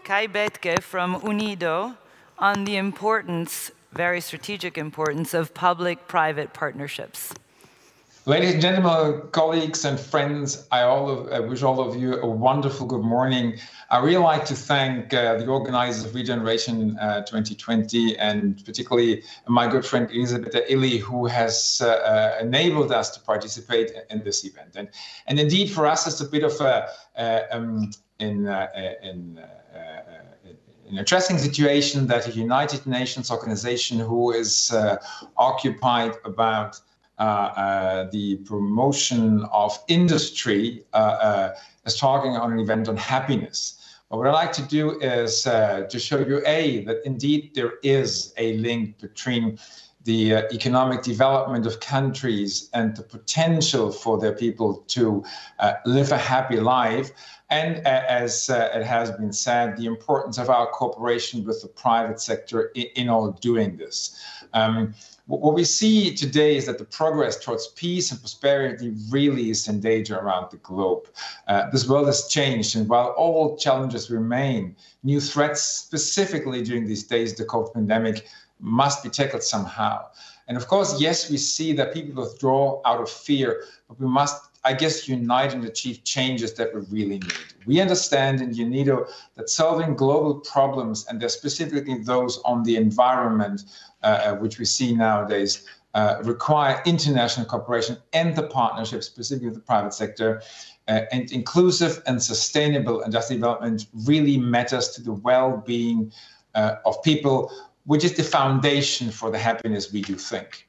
Bethke from UNIDO on the importance, very strategic importance, of public-private partnerships. Ladies and gentlemen, colleagues and friends, I wish all of you a wonderful good morning. I really like to thank the organizers of Regeneration 2020, and particularly my good friend Elisabeth Illy, who has enabled us to participate in this event. And indeed, for us, it's a bit of an interesting situation that a United Nations organization who is occupied about the promotion of industry is talking on an event on happiness. But what I'd like to do is to show you, that indeed there is a link between the economic development of countries and the potential for their people to live a happy life. And as it has been said, the importance of our cooperation with the private sector in all doing this. What we see today is that the progress towards peace and prosperity really is in danger around the globe. This world has changed, and while all challenges remain, new threats, specifically during these days, the COVID pandemic, must be tackled somehow. And of course, yes, we see that people withdraw out of fear, but we must, I guess, unite and achieve changes that we really need. We understand in UNIDO that solving global problems, and they're specifically those on the environment, which we see nowadays, require international cooperation and the partnership, specifically with the private sector. And inclusive and sustainable industrial development really matters to the well-being of people, which is the foundation for the happiness we do think.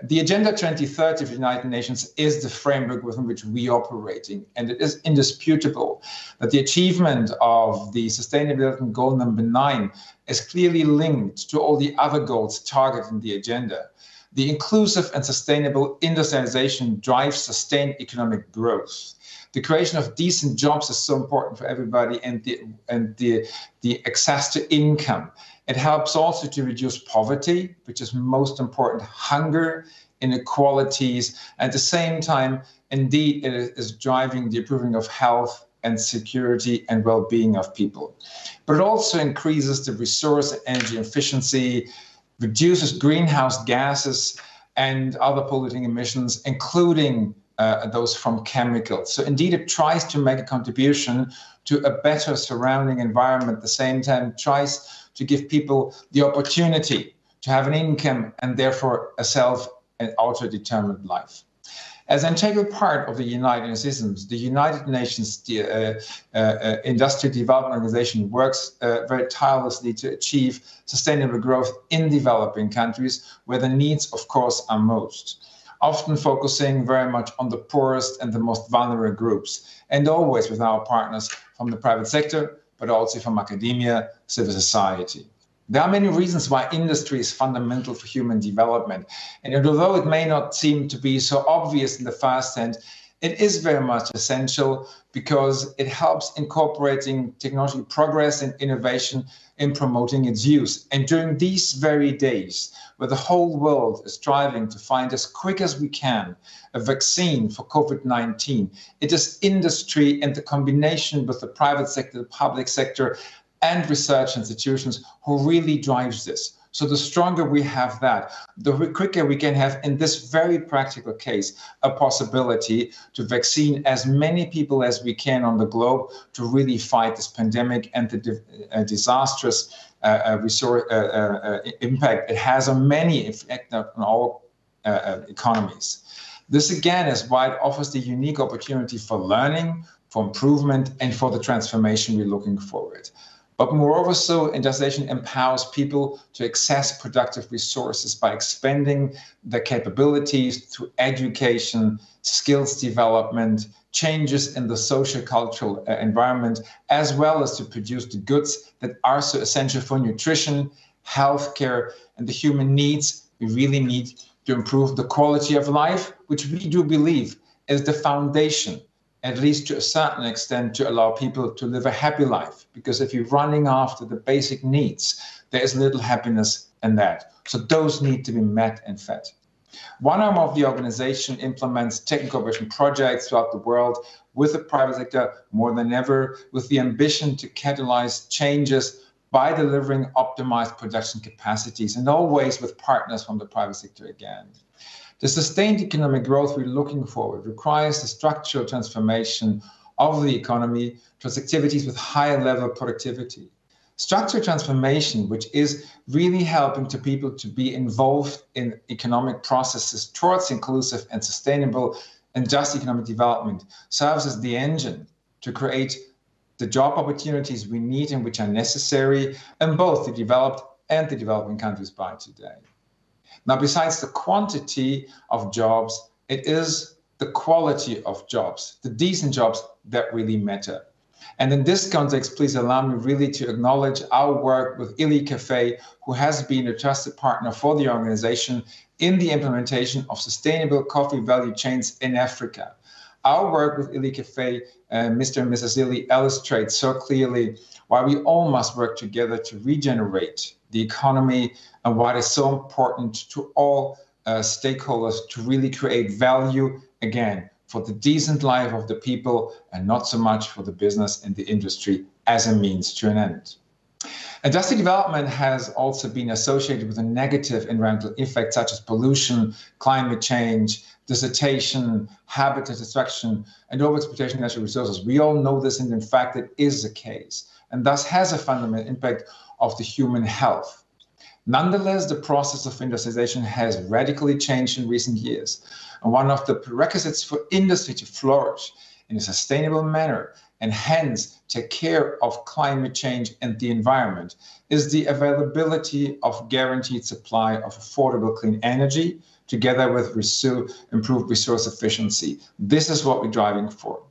The Agenda 2030 of the United Nations is the framework within which we are operating, and it is indisputable that the achievement of the Sustainability Goal number 9 is clearly linked to all the other goals targeted in the agenda. The inclusive and sustainable industrialization drives sustained economic growth. The creation of decent jobs is so important for everybody, and the access to income. It helps also to reduce poverty, which is most important, hunger, inequalities. At the same time, indeed, it is driving the improving of health and security and well-being of people. But it also increases the resource and energy efficiency, reduces greenhouse gases and other polluting emissions, including those from chemicals. So indeed, it tries to make a contribution to a better surrounding environment, at the same time tries to give people the opportunity to have an income and therefore a self and auto-determined life. As an integral part of the United Nations, the United Nations Industrial Development Organization works very tirelessly to achieve sustainable growth in developing countries where the needs, of course, are most, often focusing very much on the poorest and the most vulnerable groups, and always with our partners from the private sector, but also from academia, civil society. There are many reasons why industry is fundamental for human development. And although it may not seem to be so obvious in the first hand, it is very much essential because it helps incorporating technology progress and innovation in promoting its use. And during these very days, where the whole world is striving to find as quick as we can a vaccine for COVID-19, it is industry and the combination with the private sector, the public sector, and research institutions who really drives this. So the stronger we have that, the quicker we can have, in this very practical case, a possibility to vaccine as many people as we can on the globe to really fight this pandemic and the disastrous impact it has on many, in fact, on all economies. This again is why it offers the unique opportunity for learning, for improvement, and for the transformation we're looking forward. But moreover, so industrialization empowers people to access productive resources by expanding their capabilities through education, skills development, changes in the social-cultural environment, as well as to produce the goods that are so essential for nutrition, healthcare, and the human needs we really need to improve the quality of life, which we do believe is the foundation, at least to a certain extent, to allow people to live a happy life. Because if you're running after the basic needs, there is little happiness in that. So those need to be met and fed. One arm of the organization implements technical cooperation projects throughout the world with the private sector more than ever, with the ambition to catalyze changes by delivering optimized production capacities, and always with partners from the private sector again. The sustained economic growth we're looking for requires the structural transformation of the economy towards activities with higher level of productivity. Structural transformation, which is really helping to people to be involved in economic processes towards inclusive and sustainable and just economic development, serves as the engine to create the job opportunities we need and which are necessary in both the developed and the developing countries by today. Now, besides the quantity of jobs, it is the quality of jobs, the decent jobs that really matter. And in this context, please allow me really to acknowledge our work with Illy Cafe, who has been a trusted partner for the organization in the implementation of sustainable coffee value chains in Africa. Our work with Illy Cafe, Mr. and Mrs. Illy, illustrates so clearly why we all must work together to regenerate the economy and why it is so important to all stakeholders to really create value, again, for the decent life of the people and not so much for the business and the industry as a means to an end. Industrial development has also been associated with a negative environmental effect such as pollution, climate change, desertation, habitat destruction, and overexploitation of natural resources. We all know this, and in fact, it is the case, and thus has a fundamental impact of the human health. Nonetheless, the process of industrialization has radically changed in recent years. And one of the prerequisites for industry to flourish in a sustainable manner and hence take care of climate change and the environment is the availability of guaranteed supply of affordable clean energy together with improved resource efficiency. This is what we're driving for.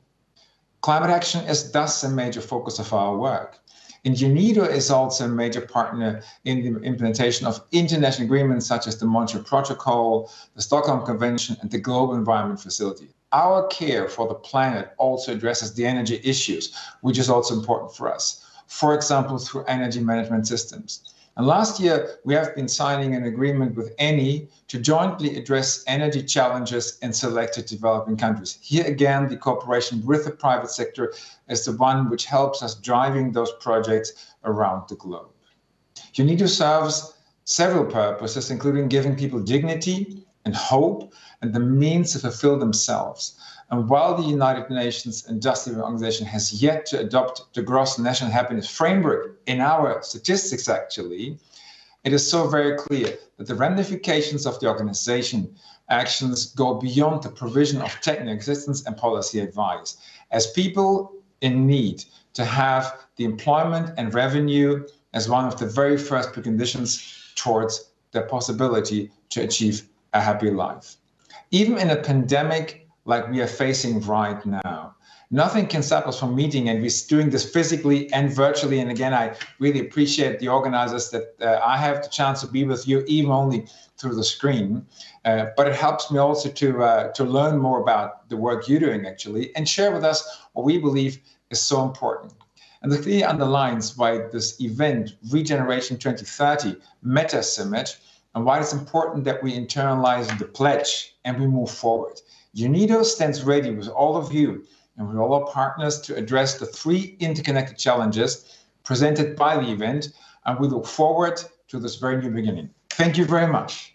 Climate action is thus a major focus of our work. And UNIDO is also a major partner in the implementation of international agreements such as the Montreal Protocol, the Stockholm Convention, and the Global Environment Facility. Our care for the planet also addresses the energy issues, which is also important for us, for example, through energy management systems. And last year, we have been signing an agreement with ENI to jointly address energy challenges in selected developing countries. Here again, the cooperation with the private sector is the one which helps us driving those projects around the globe. UNIDO serves several purposes, including giving people dignity and hope and the means to fulfill themselves. And while the United Nations Industrial Organization has yet to adopt the gross national happiness framework in our statistics, actually, it is so very clear that the ramifications of the organization actions go beyond the provision of technical assistance and policy advice, as people in need to have the employment and revenue as one of the very first preconditions towards the possibility to achieve a happy life. Even in a pandemic like we are facing right now, nothing can stop us from meeting, and we're doing this physically and virtually. And again, I really appreciate the organizers that I have the chance to be with you, even only through the screen. But it helps me also to learn more about the work you're doing, actually, and share with us what we believe is so important. And the clearly underlines why this event, Regeneration 2030, matters so much, and why it's important that we internalize the pledge and we move forward. UNIDO stands ready with all of you and with all our partners to address the three interconnected challenges presented by the event, and we look forward to this very new beginning. Thank you very much.